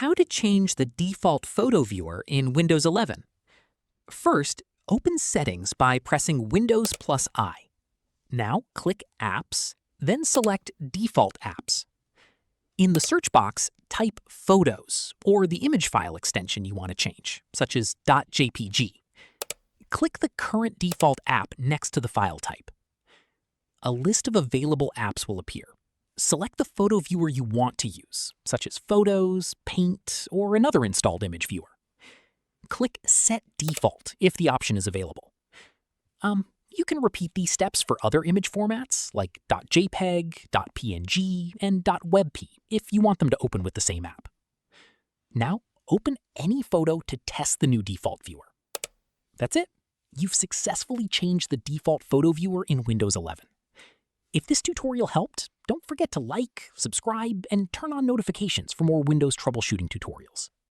How to change the default photo viewer in Windows 11. First, open Settings by pressing Windows plus I. Now click Apps, then select Default Apps. In the search box, type Photos or the image file extension you want to change, such as .jpg. Click the current default app next to the file type. A list of available apps will appear. Select the photo viewer you want to use, such as Photos, Paint, or another installed image viewer. Click Set Default if the option is available. You can repeat these steps for other image formats like .jpeg, .png, and .webp if you want them to open with the same app. Now, open any photo to test the new default viewer. That's it. You've successfully changed the default photo viewer in Windows 11. If this tutorial helped, don't forget to like, subscribe, and turn on notifications for more Windows troubleshooting tutorials.